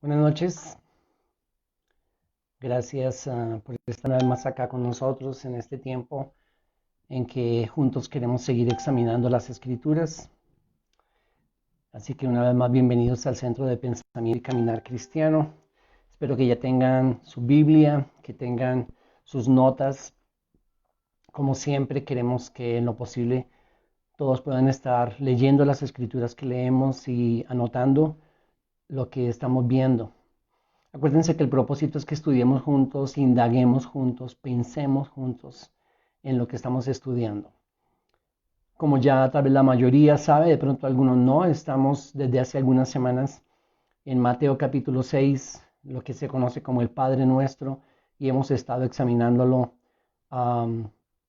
Buenas noches, gracias por estar una vez más acá con nosotros en este tiempo en que juntos queremos seguir examinando las Escrituras. Así que una vez más bienvenidos al Centro de Pensamiento y Caminar Cristiano. Espero que ya tengan su Biblia, que tengan sus notas. Como siempre queremos que en lo posible todos puedan estar leyendo las Escrituras que leemos y anotando lo que estamos viendo. Acuérdense que el propósito es que estudiemos juntos, indaguemos juntos, pensemos juntos en lo que estamos estudiando. Como ya tal vez la mayoría sabe, de pronto algunos no, estamos desde hace algunas semanas en Mateo capítulo 6, lo que se conoce como el Padre Nuestro, y hemos estado examinándolo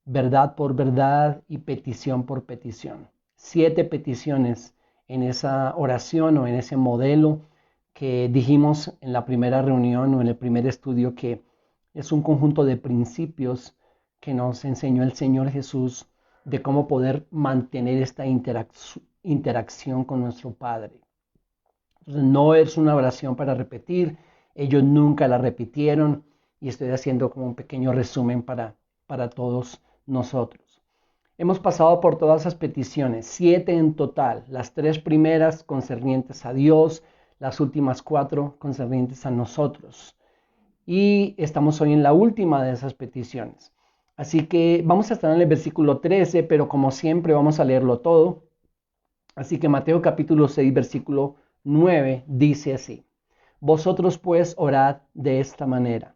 verdad por verdad y petición por petición. 7 peticiones en esa oración o en ese modelo que dijimos en la primera reunión o en el primer estudio, que es un conjunto de principios que nos enseñó el Señor Jesús de cómo poder mantener esta interacción con nuestro Padre. Entonces, no es una oración para repetir, ellos nunca la repitieron y estoy haciendo como un pequeño resumen para todos nosotros. Hemos pasado por todas esas peticiones, 7 en total, las 3 primeras concernientes a Dios, las últimas 4 concernientes a nosotros. Y estamos hoy en la última de esas peticiones. Así que vamos a estar en el versículo 13, pero como siempre vamos a leerlo todo. Así que Mateo capítulo 6, versículo 9 dice así: Vosotros pues orad de esta manera: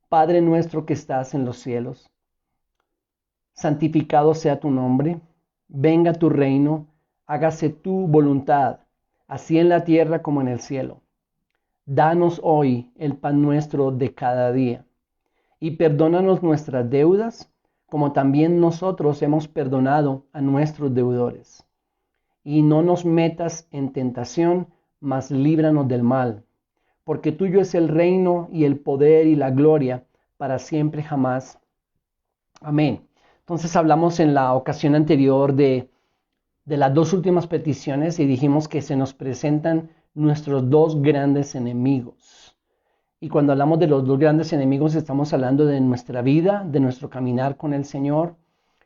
Padre nuestro que estás en los cielos, santificado sea tu nombre, venga tu reino, hágase tu voluntad, así en la tierra como en el cielo. Danos hoy el pan nuestro de cada día, y perdónanos nuestras deudas, como también nosotros hemos perdonado a nuestros deudores. Y no nos metas en tentación, mas líbranos del mal, porque tuyo es el reino y el poder y la gloria para siempre jamás. Amén. Entonces hablamos en la ocasión anterior de las 2 últimas peticiones y dijimos que se nos presentan nuestros 2 grandes enemigos. Y cuando hablamos de los 2 grandes enemigos estamos hablando de nuestra vida, de nuestro caminar con el Señor,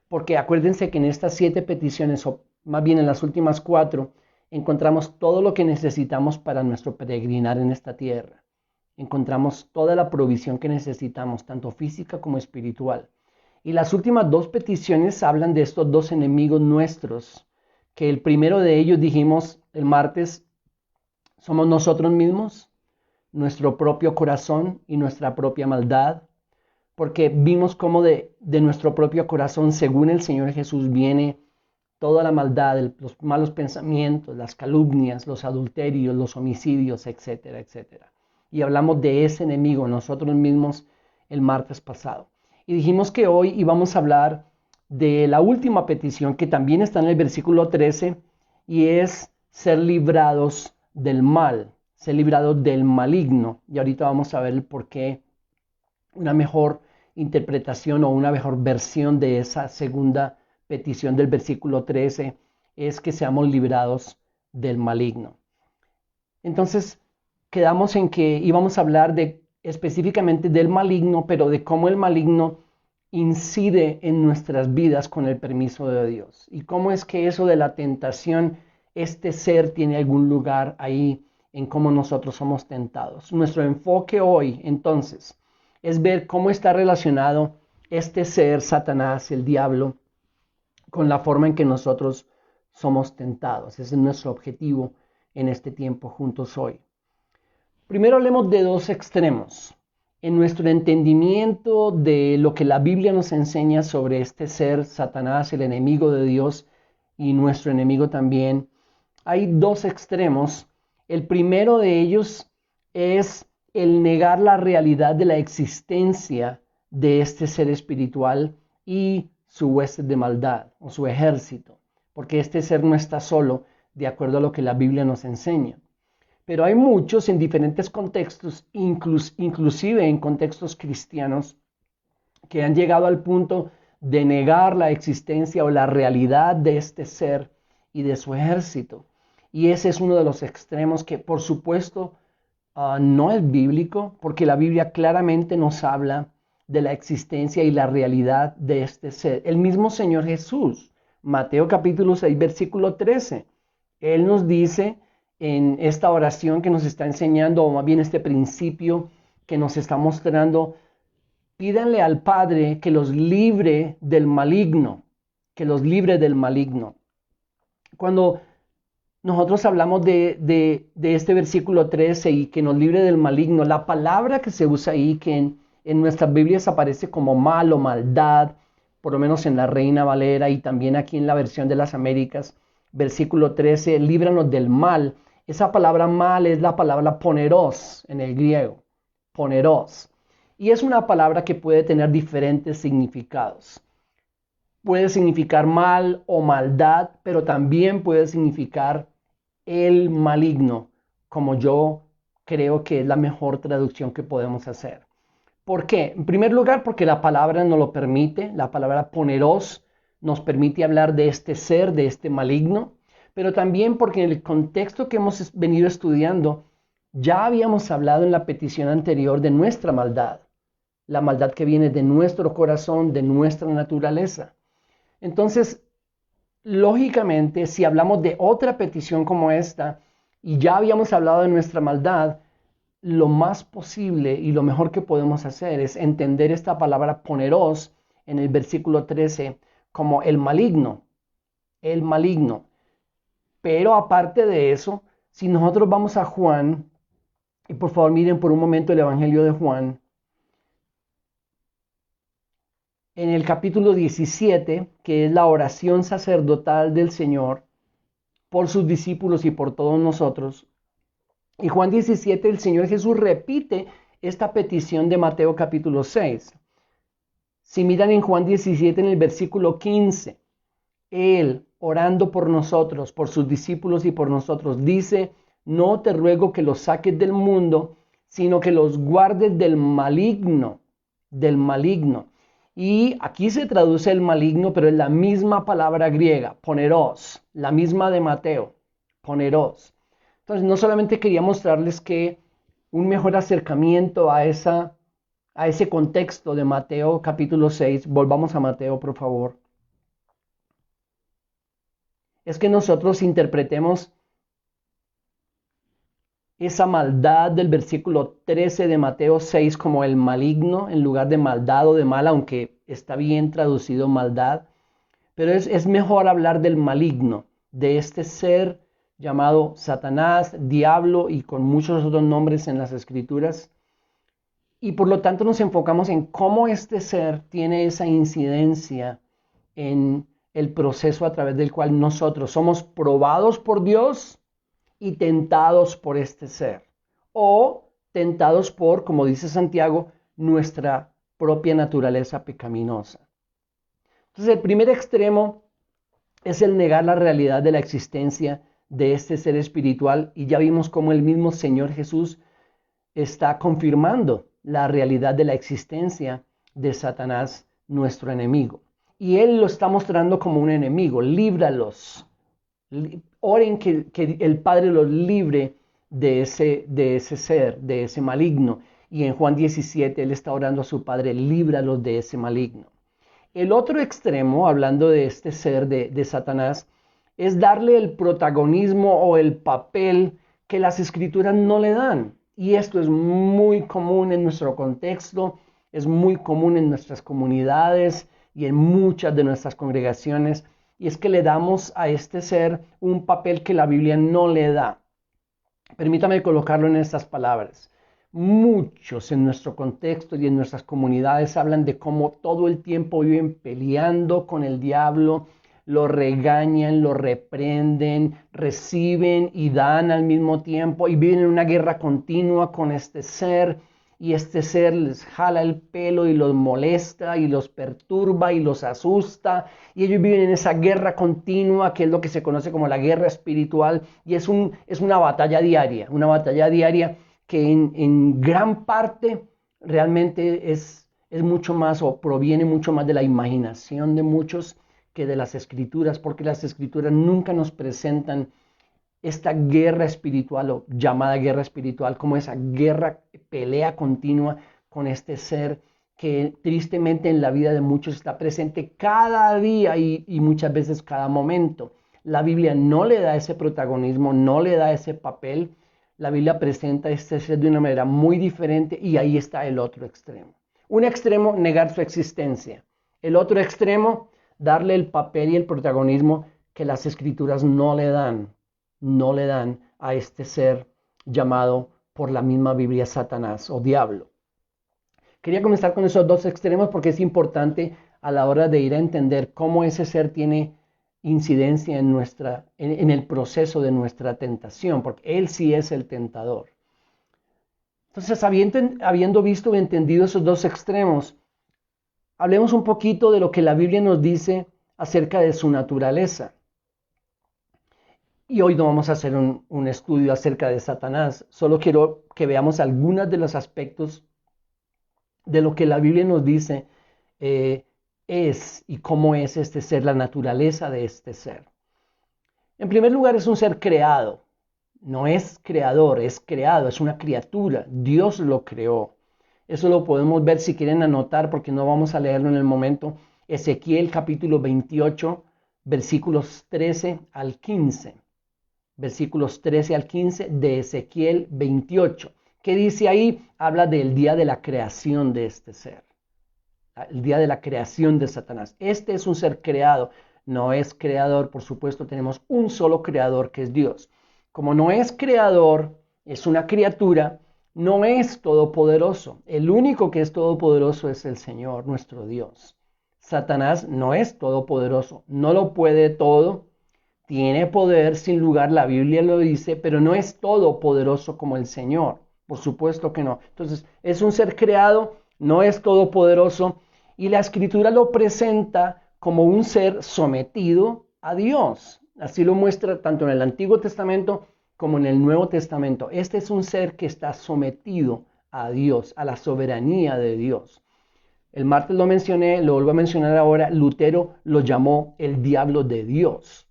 porque acuérdense que en estas 7 peticiones, o más bien en las últimas 4, encontramos todo lo que necesitamos para nuestro peregrinar en esta tierra. Encontramos toda la provisión que necesitamos, tanto física como espiritual. Y las últimas 2 peticiones hablan de estos 2 enemigos nuestros, que el primero de ellos, dijimos el martes, somos nosotros mismos, nuestro propio corazón y nuestra propia maldad, porque vimos cómo de nuestro propio corazón, según el Señor Jesús, viene toda la maldad, los malos pensamientos, las calumnias, los adulterios, los homicidios, etcétera, etcétera. Y hablamos de ese enemigo nosotros mismos el martes pasado. Y dijimos que hoy íbamos a hablar de la última petición, que también está en el versículo 13, y es ser librados del mal, ser librados del maligno. Y ahorita vamos a ver el por qué, una mejor interpretación o una mejor versión de esa segunda petición del versículo 13 es que seamos librados del maligno. Entonces, quedamos en que íbamos a hablar específicamente del maligno, pero de cómo el maligno incide en nuestras vidas con el permiso de Dios. Y cómo es que eso de la tentación, este ser tiene algún lugar ahí en cómo nosotros somos tentados. Nuestro enfoque hoy, entonces, es ver cómo está relacionado este ser, Satanás, el diablo, con la forma en que nosotros somos tentados. Ese es nuestro objetivo en este tiempo juntos hoy. Primero hablemos de 2 extremos. En nuestro entendimiento de lo que la Biblia nos enseña sobre este ser, Satanás, el enemigo de Dios y nuestro enemigo también, hay 2 extremos. El primero de ellos es el negar la realidad de la existencia de este ser espiritual y su hueste de maldad o su ejército, porque este ser no está solo, de acuerdo a lo que la Biblia nos enseña. Pero hay muchos en diferentes contextos, inclusive en contextos cristianos, que han llegado al punto de negar la existencia o la realidad de este ser y de su ejército. Y ese es uno de los extremos que, por supuesto, no es bíblico, porque la Biblia claramente nos habla de la existencia y la realidad de este ser. El mismo Señor Jesús, Mateo capítulo 6, versículo 13, Él nos dice en esta oración que nos está enseñando, o más bien este principio que nos está mostrando, pídanle al Padre que los libre del maligno, que los libre del maligno. Cuando nosotros hablamos de este versículo 13 y que nos libre del maligno, la palabra que se usa ahí, que en nuestras Biblias aparece como mal o maldad, por lo menos en la Reina Valera y también aquí en la versión de las Américas, versículo 13, líbranos del mal. Esa palabra mal es la palabra poneros en el griego, poneros. Y es una palabra que puede tener diferentes significados. Puede significar mal o maldad, pero también puede significar el maligno, como yo creo que es la mejor traducción que podemos hacer. ¿Por qué? En primer lugar, porque la palabra nos lo permite, la palabra poneros nos permite hablar de este ser, de este maligno, pero también porque en el contexto que hemos venido estudiando, ya habíamos hablado en la petición anterior de nuestra maldad, la maldad que viene de nuestro corazón, de nuestra naturaleza. Entonces, lógicamente, si hablamos de otra petición como esta, y ya habíamos hablado de nuestra maldad, lo más posible y lo mejor que podemos hacer es entender esta palabra poneros en el versículo 13 como el maligno, el maligno. Pero aparte de eso, si nosotros vamos a Juan, y por favor miren por un momento el Evangelio de Juan, en el capítulo 17, que es la oración sacerdotal del Señor por sus discípulos y por todos nosotros, y Juan 17, el Señor Jesús repite esta petición de Mateo capítulo 6. Si miran en Juan 17, en el versículo 15, Él, orando por nosotros, por sus discípulos y por nosotros, dice, no te ruego que los saques del mundo, sino que los guardes del maligno, del maligno. Y aquí se traduce el maligno, pero es la misma palabra griega, poneros, la misma de Mateo, poneros. Entonces, no solamente quería mostrarles que un mejor acercamiento a ese contexto de Mateo capítulo 6, volvamos a Mateo, por favor, es que nosotros interpretemos esa maldad del versículo 13 de Mateo 6 como el maligno en lugar de maldad o de mal, aunque está bien traducido maldad, pero es mejor hablar del maligno, de este ser llamado Satanás, diablo y con muchos otros nombres en las escrituras. Y por lo tanto nos enfocamos en cómo este ser tiene esa incidencia en el proceso a través del cual nosotros somos probados por Dios y tentados por este ser. O tentados por, como dice Santiago, nuestra propia naturaleza pecaminosa. Entonces el primer extremo es el negar la realidad de la existencia de este ser espiritual, y ya vimos cómo el mismo Señor Jesús está confirmando la realidad de la existencia de Satanás, nuestro enemigo. Y Él lo está mostrando como un enemigo. Líbralos. Oren que el Padre los libre de ese ser, de ese maligno. Y en Juan 17 Él está orando a su Padre, líbralos de ese maligno. El otro extremo, hablando de este ser de Satanás, es darle el protagonismo o el papel que las escrituras no le dan. Y esto es muy común en nuestro contexto, es muy común en nuestras comunidades y en muchas de nuestras congregaciones. Y es que le damos a este ser un papel que la Biblia no le da. Permítame colocarlo en estas palabras. Muchos en nuestro contexto y en nuestras comunidades hablan de cómo todo el tiempo viven peleando con el diablo, lo regañan, lo reprenden, reciben y dan al mismo tiempo y viven en una guerra continua con este ser, y este ser les jala el pelo y los molesta y los perturba y los asusta, y ellos viven en esa guerra continua que es lo que se conoce como la guerra espiritual, y es una batalla diaria que en gran parte realmente es mucho más o proviene mucho más de la imaginación de muchos que de las escrituras, porque las escrituras nunca nos presentan esta guerra espiritual o llamada guerra espiritual, como esa guerra, pelea continua con este ser que tristemente en la vida de muchos está presente cada día y muchas veces cada momento. La Biblia no le da ese protagonismo, no le da ese papel. La Biblia presenta a este ser de una manera muy diferente y ahí está el otro extremo. Un extremo, negar su existencia. El otro extremo, darle el papel y el protagonismo que las escrituras no le dan a este ser llamado por la misma Biblia Satanás o diablo. Quería comenzar con esos dos extremos porque es importante a la hora de ir a entender cómo ese ser tiene incidencia en el proceso de nuestra tentación, porque él sí es el tentador. Entonces, habiendo visto y entendido esos dos extremos, hablemos un poquito de lo que la Biblia nos dice acerca de su naturaleza. Y hoy no vamos a hacer un estudio acerca de Satanás, solo quiero que veamos algunos de los aspectos de lo que la Biblia nos dice es y cómo es este ser, la naturaleza de este ser. En primer lugar, es un ser creado. No es creador, es creado, es una criatura. Dios lo creó. Eso lo podemos ver si quieren anotar, porque no vamos a leerlo en el momento. Ezequiel capítulo 28, versículos 13 al 15. Versículos 13 al 15 de Ezequiel 28. ¿Qué dice ahí? Habla del día de la creación de este ser. El día de la creación de Satanás. Este es un ser creado. No es creador, por supuesto, tenemos un solo creador que es Dios. Como no es creador, es una criatura, no es todopoderoso. El único que es todopoderoso es el Señor, nuestro Dios. Satanás no es todopoderoso, no lo puede todo. Tiene poder, sin lugar, la Biblia lo dice, pero no es todopoderoso como el Señor. Por supuesto que no. Entonces, es un ser creado, no es todopoderoso, y la Escritura lo presenta como un ser sometido a Dios. Así lo muestra tanto en el Antiguo Testamento como en el Nuevo Testamento. Este es un ser que está sometido a Dios, a la soberanía de Dios. El martes lo mencioné, lo vuelvo a mencionar ahora. Lutero lo llamó el diablo de Dios,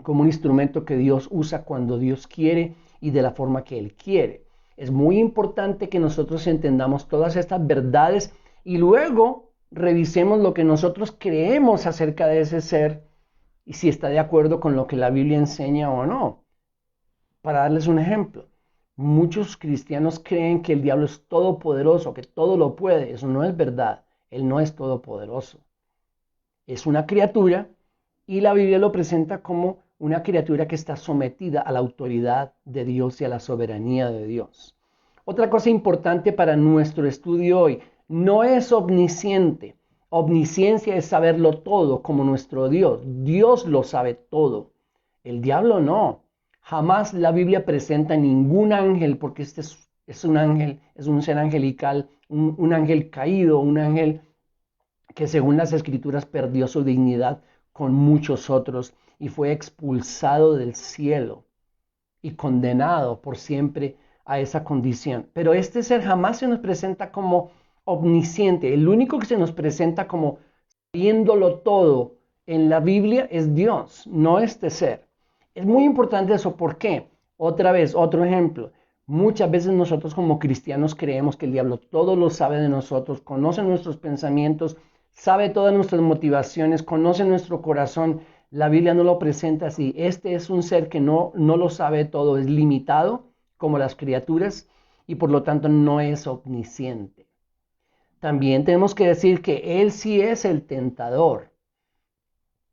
como un instrumento que Dios usa cuando Dios quiere y de la forma que Él quiere. Es muy importante que nosotros entendamos todas estas verdades y luego revisemos lo que nosotros creemos acerca de ese ser y si está de acuerdo con lo que la Biblia enseña o no. Para darles un ejemplo, muchos cristianos creen que el diablo es todopoderoso, que todo lo puede. Eso no es verdad. Él no es todopoderoso. Es una criatura y la Biblia lo presenta como una criatura que está sometida a la autoridad de Dios y a la soberanía de Dios. Otra cosa importante para nuestro estudio hoy, no es omnisciente. Omnisciencia es saberlo todo como nuestro Dios. Dios lo sabe todo. El diablo no. Jamás la Biblia presenta ningún ángel, porque este es un ángel, es un ser angelical, un ángel caído, un ángel que según las Escrituras perdió su dignidad con muchos otros y fue expulsado del cielo y condenado por siempre a esa condición. Pero este ser jamás se nos presenta como omnisciente. El único que se nos presenta como sabiéndolo todo en la Biblia es Dios, no este ser. Es muy importante eso. ¿Por qué? Otra vez, otro ejemplo. Muchas veces nosotros como cristianos creemos que el diablo todo lo sabe de nosotros, conoce nuestros pensamientos, sabe todas nuestras motivaciones, conoce nuestro corazón. La Biblia no lo presenta así. Este es un ser que no lo sabe todo, es limitado como las criaturas y por lo tanto no es omnisciente. También tenemos que decir que Él sí es el tentador.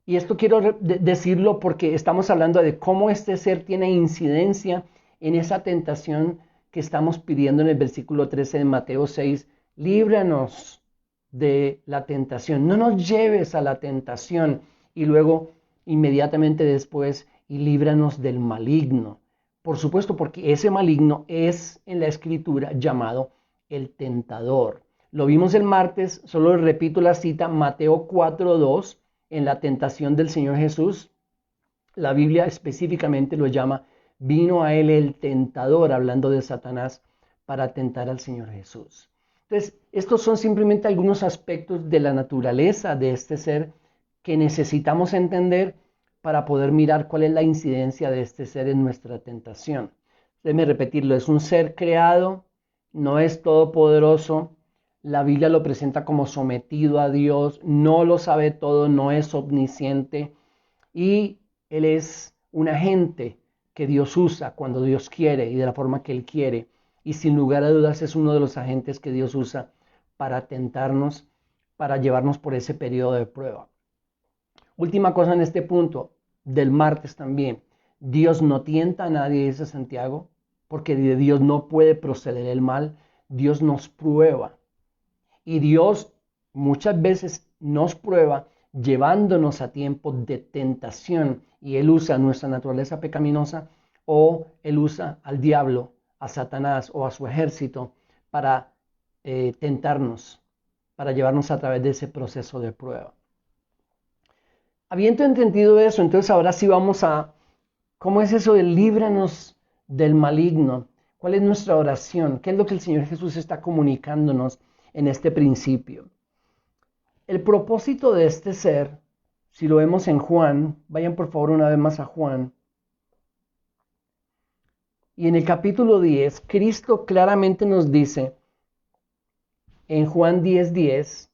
Y esto quiero decirlo porque estamos hablando de cómo este ser tiene incidencia en esa tentación que estamos pidiendo en el versículo 13 de Mateo 6. Líbranos de la tentación, no nos lleves a la tentación. Y luego, inmediatamente después, y líbranos del maligno. Por supuesto, porque ese maligno es en la Escritura llamado el tentador. Lo vimos el martes, solo repito la cita, Mateo 4:2, en la tentación del Señor Jesús. La Biblia específicamente lo llama, vino a él el tentador, hablando de Satanás, para tentar al Señor Jesús. Entonces, estos son simplemente algunos aspectos de la naturaleza de este ser que necesitamos entender para poder mirar cuál es la incidencia de este ser en nuestra tentación. Déjeme repetirlo, es un ser creado, no es todopoderoso. La Biblia lo presenta como sometido a Dios, no lo sabe todo, no es omnisciente y Él es un agente que Dios usa cuando Dios quiere y de la forma que Él quiere. Y sin lugar a dudas es uno de los agentes que Dios usa para tentarnos, para llevarnos por ese periodo de prueba. Última cosa en este punto, del martes también. Dios no tienta a nadie, dice Santiago, porque de Dios no puede proceder el mal. Dios nos prueba. Y Dios muchas veces nos prueba llevándonos a tiempos de tentación. Y Él usa nuestra naturaleza pecaminosa o Él usa al diablo, a Satanás o a su ejército para tentarnos, para llevarnos a través de ese proceso de prueba. Habiendo entendido eso, entonces ahora sí vamos a, ¿cómo es eso de líbranos del maligno? ¿Cuál es nuestra oración? ¿Qué es lo que el Señor Jesús está comunicándonos en este principio? El propósito de este ser, si lo vemos en Juan, vayan por favor una vez más a Juan. Y en el capítulo 10, Cristo claramente nos dice, en Juan 10:10,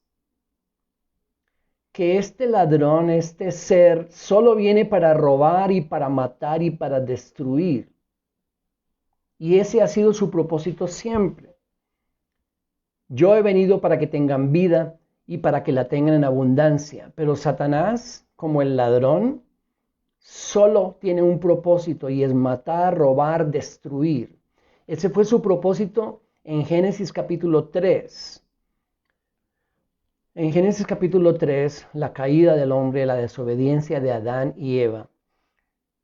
que este ladrón, este ser, solo viene para robar y para matar y para destruir. Y ese ha sido su propósito siempre. Yo he venido para que tengan vida y para que la tengan en abundancia. Pero Satanás, como el ladrón, solo tiene un propósito y es matar, robar, destruir. Ese fue su propósito en Génesis capítulo 3. En Génesis capítulo 3, la caída del hombre, la desobediencia de Adán y Eva.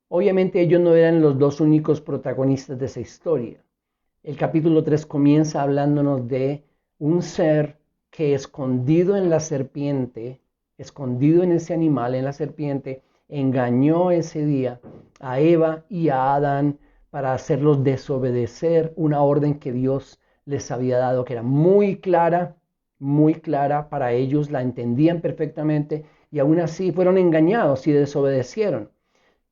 Obviamente ellos no eran los dos únicos protagonistas de esa historia. El capítulo 3 comienza hablándonos de un ser que escondido en la serpiente, escondido en ese animal, en la serpiente, engañó ese día a Eva y a Adán para hacerlos desobedecer una orden que Dios les había dado, que era muy clara para ellos, la entendían perfectamente y aún así fueron engañados y desobedecieron.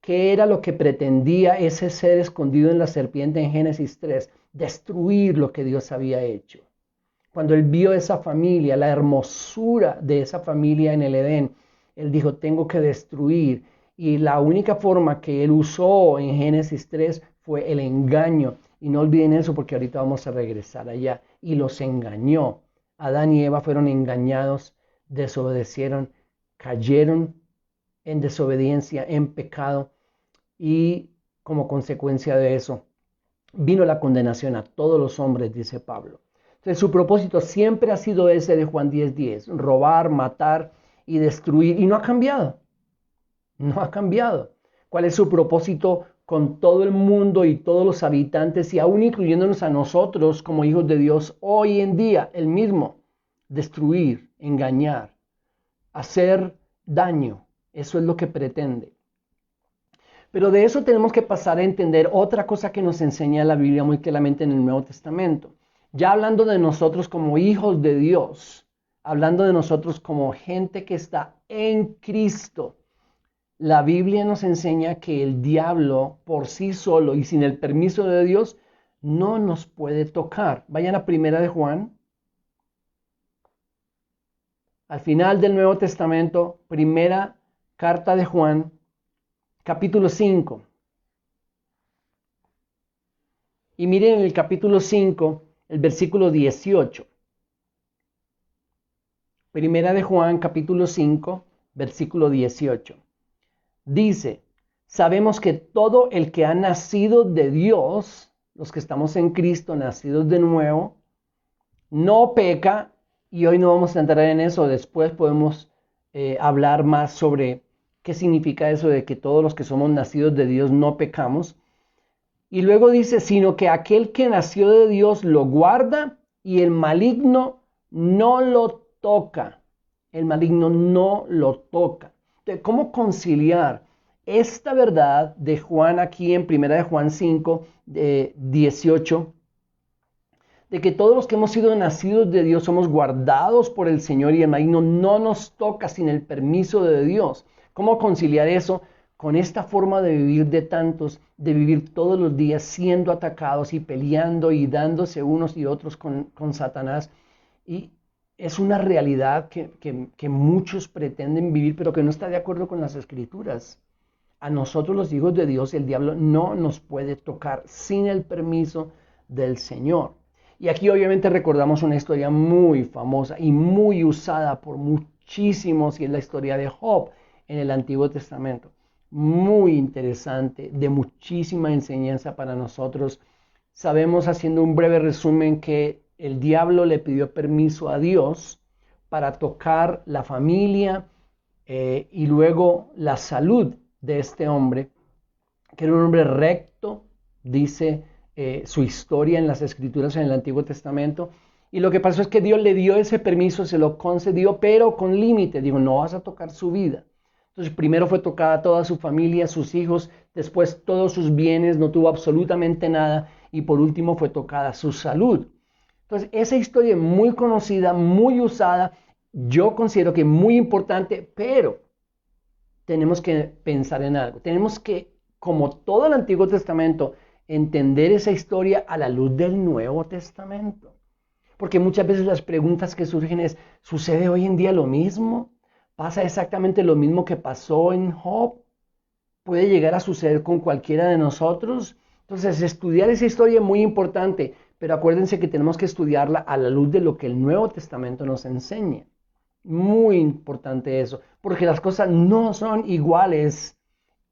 ¿Qué era lo que pretendía ese ser escondido en la serpiente en Génesis 3? Destruir lo que Dios había hecho. Cuando él vio esa familia, la hermosura de esa familia en el Edén, él dijo, tengo que destruir. Y la única forma que él usó en Génesis 3 fue el engaño. Y no olviden eso porque ahorita vamos a regresar allá. Y los engañó. Adán y Eva fueron engañados, desobedecieron, cayeron en desobediencia, en pecado. Y como consecuencia de eso, vino la condenación a todos los hombres, dice Pablo. Entonces su propósito siempre ha sido ese de Juan 10:10, robar, matar y destruir. Y no ha cambiado. No ha cambiado. ¿Cuál es su propósito con todo el mundo y todos los habitantes y aún incluyéndonos a nosotros como hijos de Dios hoy en día? El mismo, destruir, engañar, hacer daño. Eso es lo que pretende. Pero de eso tenemos que pasar a entender otra cosa que nos enseña la Biblia muy claramente en el Nuevo Testamento. Ya hablando de nosotros como hijos de Dios, hablando de nosotros como gente que está en Cristo, la Biblia nos enseña que el diablo por sí solo y sin el permiso de Dios no nos puede tocar. Vayan a Primera de Juan. Al final del Nuevo Testamento, primera carta de Juan, capítulo 5. Y miren en el capítulo 5, el versículo 18. Primera de Juan, capítulo 5, versículo 18. Dice, sabemos que todo el que ha nacido de Dios, los que estamos en Cristo, nacidos de nuevo, no peca, y hoy no vamos a entrar en eso, después podemos hablar más sobre qué significa eso de que todos los que somos nacidos de Dios no pecamos. Y luego dice, sino que aquel que nació de Dios lo guarda y el maligno no lo toca. El maligno no lo toca. Entonces, ¿cómo conciliar esta verdad de Juan aquí en 1 de Juan 5, 18? De que todos los que hemos sido nacidos de Dios somos guardados por el Señor y el maligno no nos toca sin el permiso de Dios. ¿Cómo conciliar eso con esta forma de vivir de tantos, de vivir todos los días siendo atacados y peleando y dándose unos y otros con Satanás. Y es una realidad que muchos pretenden vivir, pero que no está de acuerdo con las Escrituras. A nosotros los hijos de Dios, el diablo no nos puede tocar sin el permiso del Señor. Y aquí obviamente recordamos una historia muy famosa y muy usada por muchísimos, y es la historia de Job en el Antiguo Testamento. Muy interesante, de muchísima enseñanza para nosotros. Sabemos, haciendo un breve resumen, que el diablo le pidió permiso a Dios para tocar la familia y luego la salud de este hombre, que era un hombre recto, dice su historia en las Escrituras en el Antiguo Testamento. Y lo que pasó es que Dios le dio ese permiso, se lo concedió, pero con límite. Digo, no vas a tocar su vida. Entonces primero fue tocada toda su familia, sus hijos, después todos sus bienes, no tuvo absolutamente nada, y por último fue tocada su salud. Entonces esa historia es muy conocida, muy usada, yo considero que muy importante, pero tenemos que pensar en algo. Tenemos que, como todo el Antiguo Testamento, entender esa historia a la luz del Nuevo Testamento. Porque muchas veces las preguntas que surgen es, ¿sucede hoy en día lo mismo? ¿Pasa exactamente lo mismo que pasó en Job? ¿Puede llegar a suceder con cualquiera de nosotros? Entonces, estudiar esa historia es muy importante, pero acuérdense que tenemos que estudiarla a la luz de lo que el Nuevo Testamento nos enseña. Muy importante eso, porque las cosas no son iguales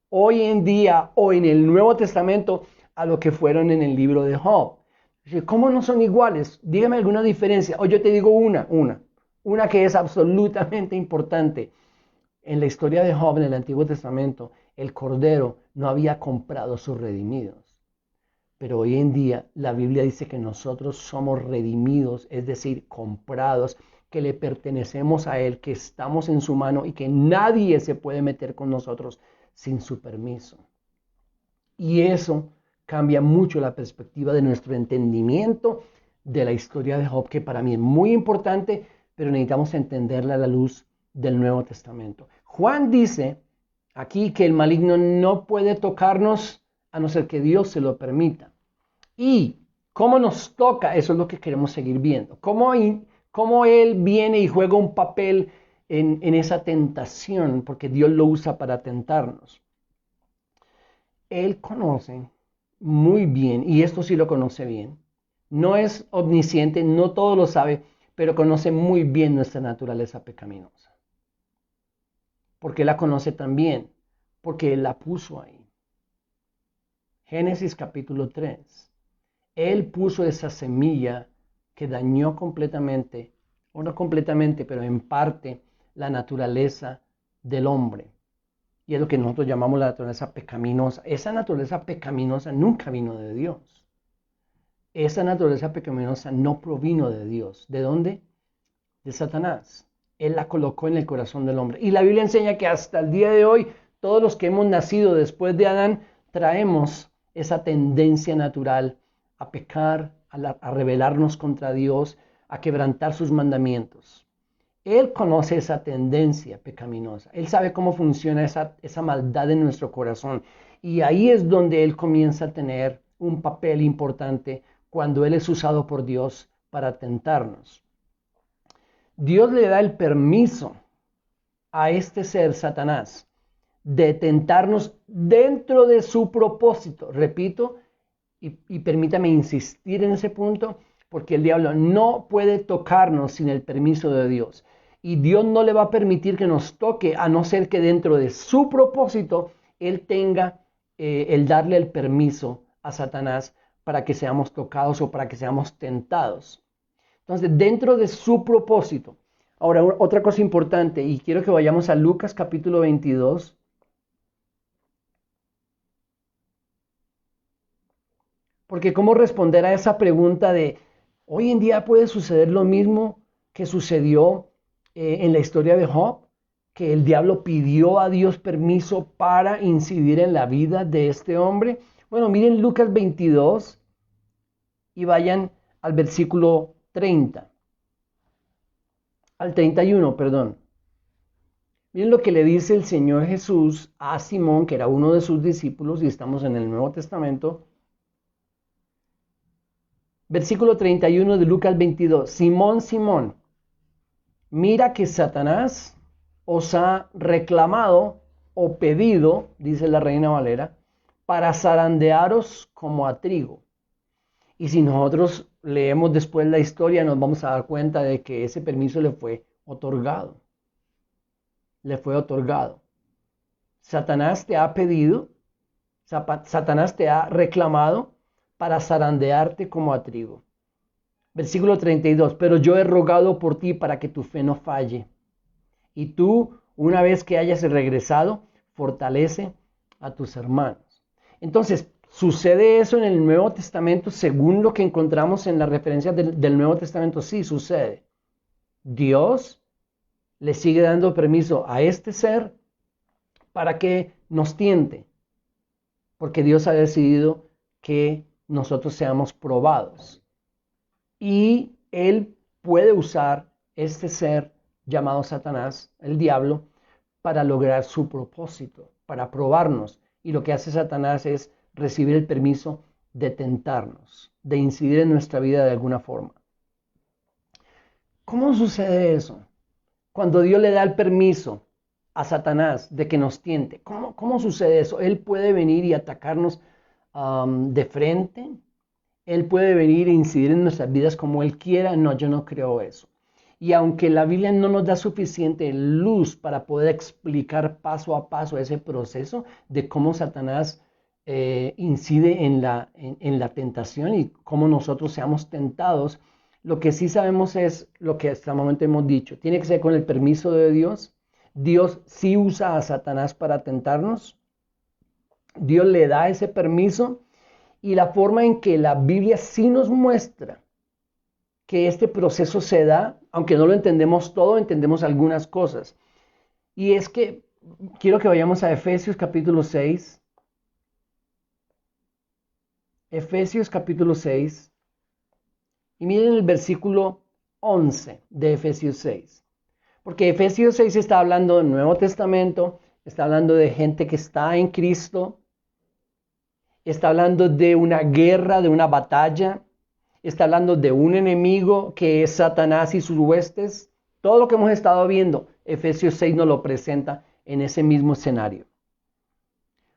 hoy en día o en el Nuevo Testamento a lo que fueron en el libro de Job. ¿Cómo no son iguales? Dígame alguna diferencia. O yo te digo una que es absolutamente importante. En la historia de Job en el Antiguo Testamento, el Cordero no había comprado a sus redimidos. Pero hoy en día la Biblia dice que nosotros somos redimidos, es decir, comprados, que le pertenecemos a Él, que estamos en su mano y que nadie se puede meter con nosotros sin su permiso. Y eso cambia mucho la perspectiva de nuestro entendimiento de la historia de Job, que para mí es muy importante, pero necesitamos entenderla a la luz del Nuevo Testamento. Juan dice aquí que el maligno no puede tocarnos a no ser que Dios se lo permita. Y cómo nos toca, eso es lo que queremos seguir viendo. Cómo Él viene y juega un papel en esa tentación, porque Dios lo usa para tentarnos. Él conoce muy bien, y esto sí lo conoce bien. No es omnisciente, no todo lo sabe, pero conoce muy bien nuestra naturaleza pecaminosa. ¿Por qué la conoce también? Porque Él la puso ahí. Génesis capítulo 3. Él puso esa semilla que dañó completamente, o no completamente, pero en parte, la naturaleza del hombre. Y es lo que nosotros llamamos la naturaleza pecaminosa. Esa naturaleza pecaminosa nunca vino de Dios. Esa naturaleza pecaminosa no provino de Dios. ¿De dónde? De Satanás. Él la colocó en el corazón del hombre. Y la Biblia enseña que hasta el día de hoy, todos los que hemos nacido después de Adán, traemos esa tendencia natural a pecar, a rebelarnos contra Dios, a quebrantar sus mandamientos. Él conoce esa tendencia pecaminosa. Él sabe cómo funciona esa maldad en nuestro corazón. Y ahí es donde Él comienza a tener un papel importante cuando Él es usado por Dios para tentarnos. Dios le da el permiso a este ser, Satanás, de tentarnos dentro de su propósito. Repito, y permítame insistir en ese punto, porque el diablo no puede tocarnos sin el permiso de Dios. Y Dios no le va a permitir que nos toque, a no ser que dentro de su propósito, Él tenga el darle el permiso a Satanás para que seamos tocados o para que seamos tentados. Entonces, dentro de su propósito. Ahora, otra cosa importante, y quiero que vayamos a Lucas capítulo 22. Porque cómo responder a esa pregunta de, hoy en día puede suceder lo mismo que sucedió en la historia de Job, que el diablo pidió a Dios permiso para incidir en la vida de este hombre. Bueno, miren Lucas 22 y vayan al versículo 30, al 31, perdón. Miren lo que le dice el Señor Jesús a Simón, que era uno de sus discípulos, y estamos en el Nuevo Testamento. Versículo 31 de Lucas 22. Simón, Simón, mira que Satanás os ha reclamado o pedido, dice la Reina Valera, para zarandearos como a trigo. Y si nosotros leemos después la historia, nos vamos a dar cuenta de que ese permiso le fue otorgado. Le fue otorgado. Satanás te ha pedido, Satanás te ha reclamado para zarandearte como a trigo. Versículo 32. Pero yo he rogado por ti para que tu fe no falle. Y tú, una vez que hayas regresado, fortalece a tus hermanos. Entonces, ¿sucede eso en el Nuevo Testamento según lo que encontramos en la referencia del Nuevo Testamento? Sí, sucede. Dios le sigue dando permiso a este ser para que nos tiente, porque Dios ha decidido que nosotros seamos probados. Y Él puede usar este ser llamado Satanás, el diablo, para lograr su propósito, para probarnos. Y lo que hace Satanás es recibir el permiso de tentarnos, de incidir en nuestra vida de alguna forma. ¿Cómo sucede eso? Cuando Dios le da el permiso a Satanás de que nos tiente, ¿cómo sucede eso? Él puede venir y atacarnos de frente. Él puede venir e incidir en nuestras vidas como Él quiera. No, yo no creo eso. Y aunque la Biblia no nos da suficiente luz para poder explicar paso a paso ese proceso de cómo Satanás incide en la tentación y cómo nosotros seamos tentados, lo que sí sabemos es lo que hasta el momento hemos dicho. Tiene que ser con el permiso de Dios. Dios sí usa a Satanás para tentarnos. Dios le da ese permiso. Y la forma en que la Biblia sí nos muestra que este proceso se da, aunque no lo entendemos todo, entendemos algunas cosas. Y es que quiero que vayamos a Efesios capítulo 6. Efesios capítulo 6. Y miren el versículo 11 de Efesios 6. Porque Efesios 6 está hablando del Nuevo Testamento, está hablando de gente que está en Cristo, está hablando de una guerra, de una batalla, está hablando de un enemigo que es Satanás y sus huestes. Todo lo que hemos estado viendo, Efesios 6 nos lo presenta en ese mismo escenario.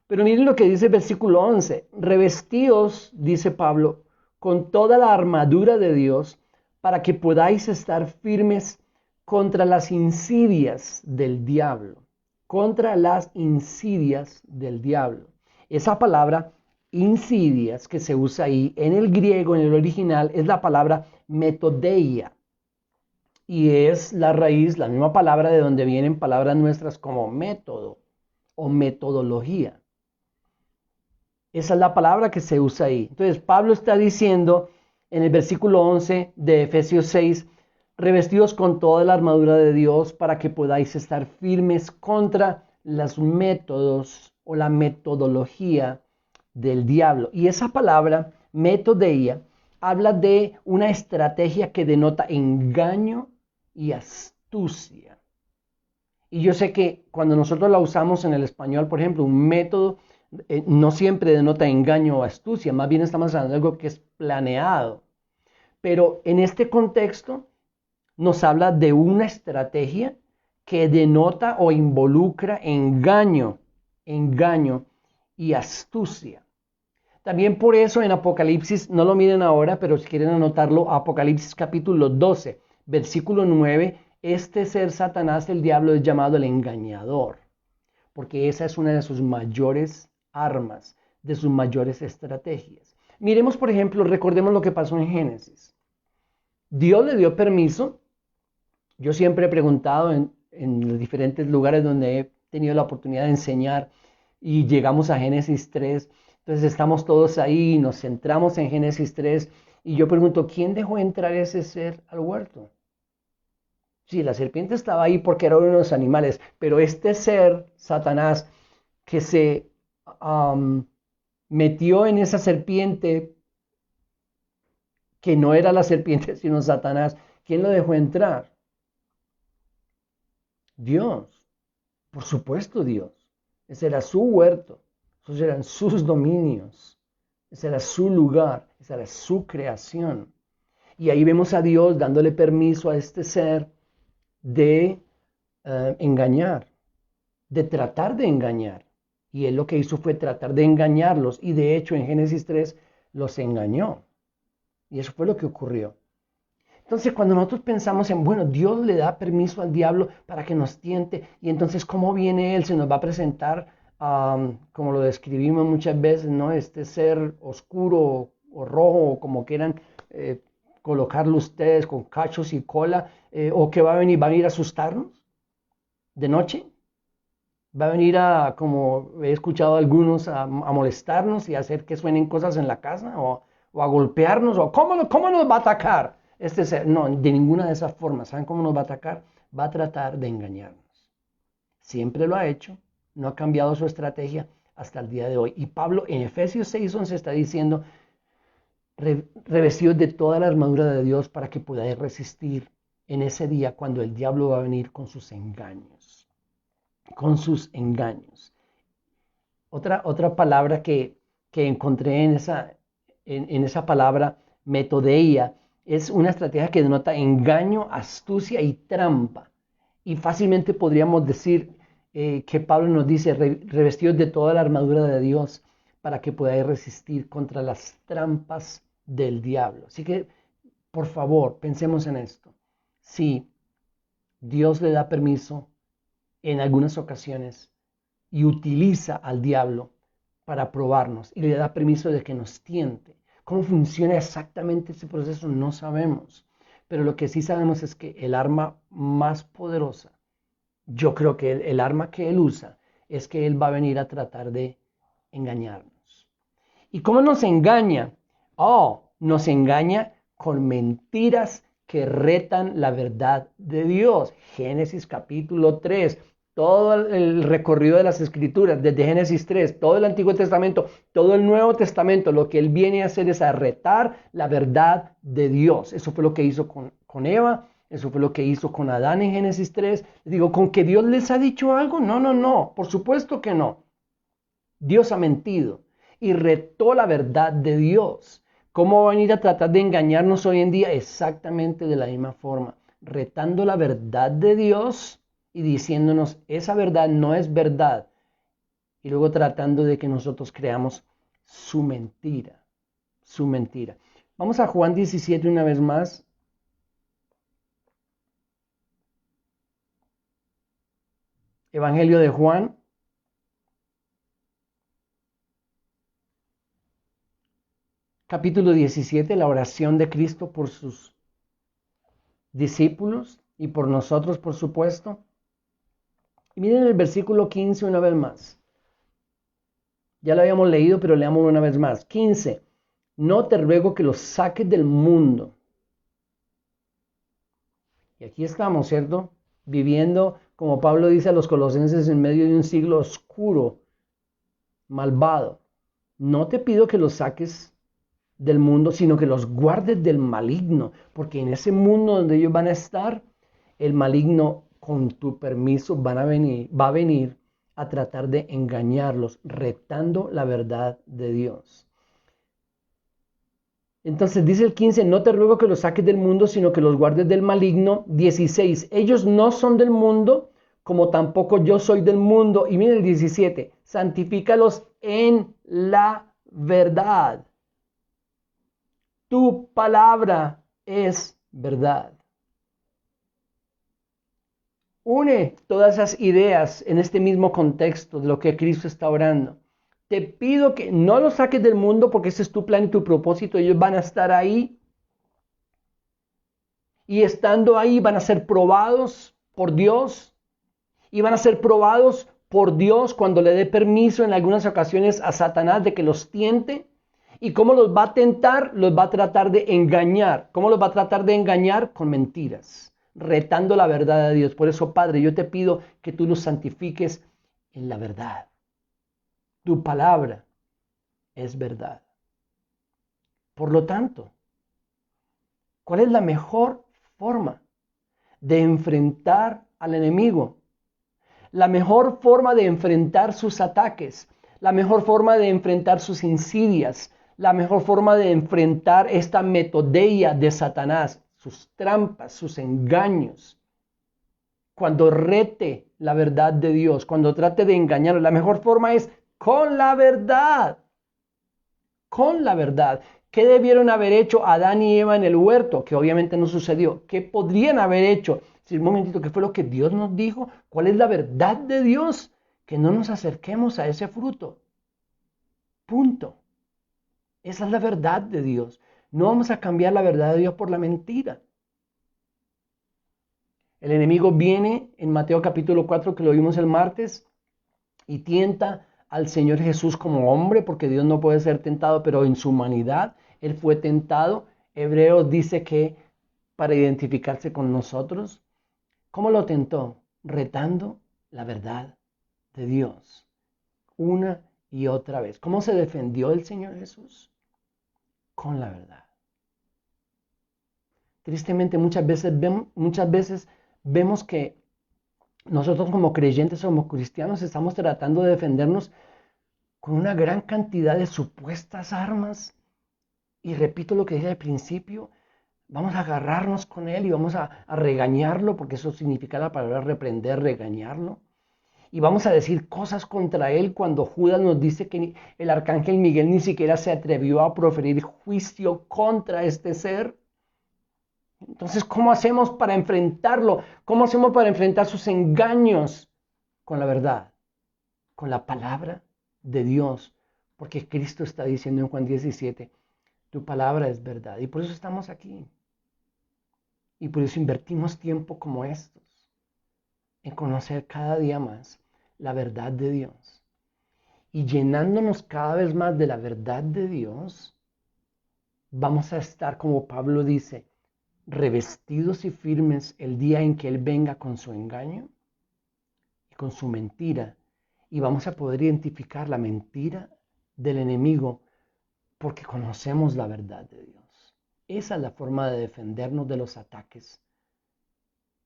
Pero miren lo que dice el versículo 11. Revestíos, dice Pablo, con toda la armadura de Dios para que podáis estar firmes contra las insidias del diablo. Contra las insidias del diablo. Esa palabra insidias que se usa ahí en el griego, en el original, es la palabra metodeia. Y es la raíz, la misma palabra de donde vienen palabras nuestras como método o metodología. Esa es la palabra que se usa ahí. Entonces, Pablo está diciendo en el versículo 11 de Efesios 6, revestidos con toda la armadura de Dios para que podáis estar firmes contra los métodos o la metodología del diablo. Y esa palabra, metodeia, habla de una estrategia que denota engaño y astucia. Y yo sé que cuando nosotros la usamos en el español, por ejemplo, un método no siempre denota engaño o astucia, más bien estamos hablando de algo que es planeado. Pero en este contexto nos habla de una estrategia que denota o involucra engaño y astucia. También por eso en Apocalipsis, no lo miren ahora, pero si quieren anotarlo, Apocalipsis capítulo 12, versículo 9, este ser Satanás, el diablo, es llamado el engañador, porque esa es una de sus mayores armas, de sus mayores estrategias. Miremos, por ejemplo, recordemos lo que pasó en Génesis. Dios le dio permiso. Yo siempre he preguntado en los diferentes lugares donde he tenido la oportunidad de enseñar y llegamos a Génesis 3. Entonces estamos todos ahí, nos centramos en Génesis 3 y yo pregunto, ¿quién dejó entrar ese ser al huerto? Sí, la serpiente estaba ahí porque era uno de los animales, pero este ser, Satanás, que se metió en esa serpiente, que no era la serpiente sino Satanás, ¿quién lo dejó entrar? Dios. Por supuesto, Dios. Ese era su huerto, esos eran sus dominios, ese era su lugar, esa era su creación. Y ahí vemos a Dios dándole permiso a este ser de engañar, de tratar de engañar. Y él lo que hizo fue tratar de engañarlos. Y de hecho en Génesis 3 los engañó. Y eso fue lo que ocurrió. Entonces cuando nosotros pensamos en, bueno, Dios le da permiso al diablo para que nos tiente. Y entonces, ¿cómo viene él? Se nos va a presentar, como lo describimos muchas veces, ¿no? Este ser oscuro o rojo, o como quieran colocarlo ustedes, con cachos y cola. O que va a venir a asustarnos de noche. Va a venir a, como he escuchado a algunos, a molestarnos y a hacer que suenen cosas en la casa o a golpearnos, o ¿cómo nos va a atacar? Este ser, no, de ninguna de esas formas. ¿Saben cómo nos va a atacar? Va a tratar de engañarnos. Siempre lo ha hecho, no ha cambiado su estrategia hasta el día de hoy. Y Pablo en Efesios 6:11 está diciendo, revestidos de toda la armadura de Dios para que podáis resistir en ese día cuando el diablo va a venir con sus engaños. Con sus engaños. Otra palabra que encontré en esa palabra, metodeia, es una estrategia que denota engaño, astucia y trampa. Y fácilmente podríamos decir que Pablo nos dice, revestidos de toda la armadura de Dios para que podáis resistir contra las trampas del diablo. Así que, por favor, pensemos en esto. Si Dios le da permiso en algunas ocasiones y utiliza al diablo para probarnos y le da permiso de que nos tiente. ¿Cómo funciona exactamente ese proceso? No sabemos. Pero lo que sí sabemos es que el arma más poderosa, yo creo que el arma que él usa, es que él va a venir a tratar de engañarnos. ¿Y cómo nos engaña? Nos engaña con mentiras que retan la verdad de Dios. Génesis capítulo 3, todo el recorrido de las escrituras, desde Génesis 3, todo el Antiguo Testamento, todo el Nuevo Testamento, lo que él viene a hacer es a retar la verdad de Dios. Eso fue lo que hizo con Eva, eso fue lo que hizo con Adán en Génesis 3. Digo, ¿con que Dios les ha dicho algo? No, por supuesto que no. Dios ha mentido y retó la verdad de Dios. ¿Cómo va a venir a tratar de engañarnos hoy en día? Exactamente de la misma forma, retando la verdad de Dios y diciéndonos esa verdad no es verdad. Y luego tratando de que nosotros creamos su mentira, su mentira. Vamos a Juan 17 una vez más. Evangelio de Juan. Capítulo 17, la oración de Cristo por sus discípulos y por nosotros, por supuesto. Y miren el versículo 15 una vez más. Ya lo habíamos leído, pero leamos una vez más. 15. No te ruego que los saques del mundo. Y aquí estamos, ¿cierto? Viviendo, como Pablo dice a los colosenses, en medio de un siglo oscuro, malvado. No te pido que los saques del mundo, sino que los guardes del maligno, porque en ese mundo donde ellos van a estar, el maligno, con tu permiso, va a venir a tratar de engañarlos, retando la verdad de Dios. Entonces dice el 15, no te ruego que los saques del mundo, sino que los guardes del maligno. 16, ellos no son del mundo, como tampoco yo soy del mundo. Y miren el 17, santifícalos en la verdad. Tu palabra es verdad. Une todas esas ideas en este mismo contexto de lo que Cristo está orando. Te pido que no los saques del mundo porque ese es tu plan y tu propósito. Ellos van a estar ahí. Y estando ahí van a ser probados por Dios. Y van a ser probados por Dios cuando le dé permiso en algunas ocasiones a Satanás de que los tiente. ¿Y cómo los va a tentar? Los va a tratar de engañar. ¿Cómo los va a tratar de engañar? Con mentiras, retando la verdad de Dios. Por eso, Padre, yo te pido que tú los santifiques en la verdad. Tu palabra es verdad. Por lo tanto, ¿cuál es la mejor forma de enfrentar al enemigo? la mejor forma de enfrentar sus ataques, la mejor forma de enfrentar sus insidias, la mejor forma de enfrentar esta metodeia de Satanás, sus trampas, sus engaños. Cuando rete la verdad de Dios, cuando trate de engañarlo, la mejor forma es con la verdad. Con la verdad. ¿Qué debieron haber hecho Adán y Eva en el huerto? Que obviamente no sucedió. ¿Qué podrían haber hecho? Si un momentito, ¿qué fue lo que Dios nos dijo? ¿Cuál es la verdad de Dios? Que no nos acerquemos a ese fruto. Punto. Esa es la verdad de Dios. No vamos a cambiar la verdad de Dios por la mentira. El enemigo viene en Mateo capítulo 4, que lo vimos el martes, y tienta al Señor Jesús como hombre, porque Dios no puede ser tentado, pero en su humanidad Él fue tentado. Hebreos dice que para identificarse con nosotros, ¿cómo lo tentó? Retando la verdad de Dios una y otra vez. ¿Cómo se defendió el Señor Jesús? Con la verdad. Tristemente muchas veces vemos que nosotros como creyentes, como cristianos, estamos tratando de defendernos con una gran cantidad de supuestas armas. Y repito lo que dije al principio, vamos a agarrarnos con él y vamos a regañarlo, porque eso significa la palabra reprender, regañarlo. Y vamos a decir cosas contra él cuando Judas nos dice que el arcángel Miguel ni siquiera se atrevió a proferir juicio contra este ser. Entonces, ¿cómo hacemos para enfrentarlo? ¿Cómo hacemos para enfrentar sus engaños? Con la verdad, con la palabra de Dios. Porque Cristo está diciendo en Juan 17, tu palabra es verdad. Y por eso estamos aquí. Y por eso invertimos tiempo como estos, en conocer cada día más la verdad de Dios. Y llenándonos cada vez más de la verdad de Dios, vamos a estar, como Pablo dice, revestidos y firmes el día en que Él venga con su engaño y con su mentira. Y vamos a poder identificar la mentira del enemigo porque conocemos la verdad de Dios. Esa es la forma de defendernos de los ataques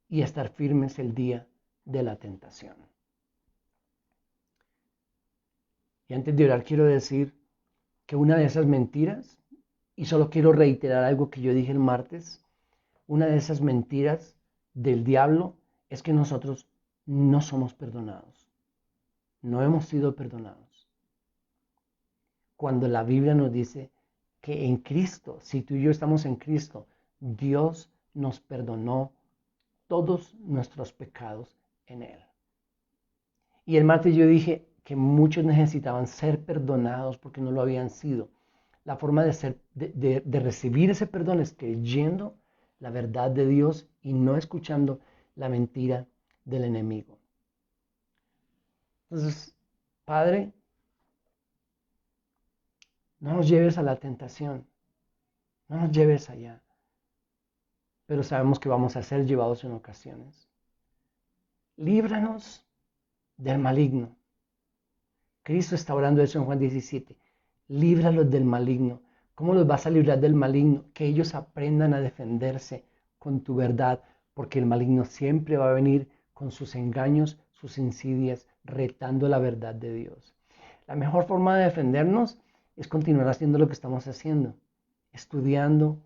y estar firmes el día de la tentación. Y antes de orar quiero decir que una de esas mentiras, y solo quiero reiterar algo que yo dije el martes, una de esas mentiras del diablo es que nosotros no somos perdonados. No hemos sido perdonados. Cuando la Biblia nos dice que en Cristo, si tú y yo estamos en Cristo, Dios nos perdonó todos nuestros pecados en Él. Y el martes yo dije que muchos necesitaban ser perdonados porque no lo habían sido. La forma de recibir ese perdón es creyendo la verdad de Dios y no escuchando la mentira del enemigo. Entonces, Padre, no nos lleves a la tentación, no nos lleves allá, pero sabemos que vamos a ser llevados en ocasiones. Líbranos del maligno. Cristo está orando eso en Juan 17. Líbralos del maligno. ¿Cómo los vas a librar del maligno? Que ellos aprendan a defenderse con tu verdad, porque el maligno siempre va a venir con sus engaños, sus insidias, retando la verdad de Dios. La mejor forma de defendernos es continuar haciendo lo que estamos haciendo, estudiando,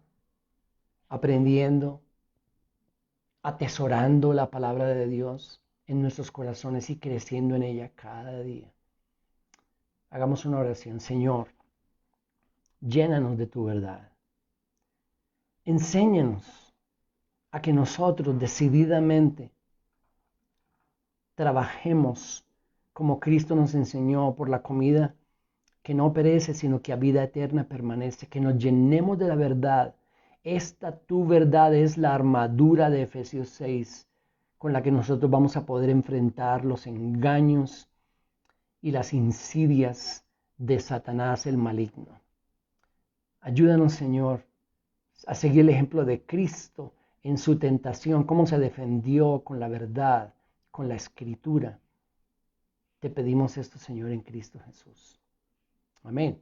aprendiendo, atesorando la palabra de Dios en nuestros corazones y creciendo en ella cada día. Hagamos una oración. Señor, llénanos de tu verdad. Enséñanos a que nosotros decididamente trabajemos como Cristo nos enseñó por la comida que no perece, sino que a vida eterna permanece, que nos llenemos de la verdad. Esta tu verdad es la armadura de Efesios 6, con la que nosotros vamos a poder enfrentar los engaños y las insidias de Satanás el maligno. Ayúdanos, Señor, a seguir el ejemplo de Cristo en su tentación, cómo se defendió con la verdad, con la escritura. Te pedimos esto, Señor, en Cristo Jesús. Amén.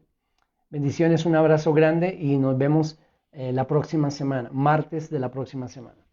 Bendiciones, un abrazo grande y nos vemos la próxima semana, martes de la próxima semana.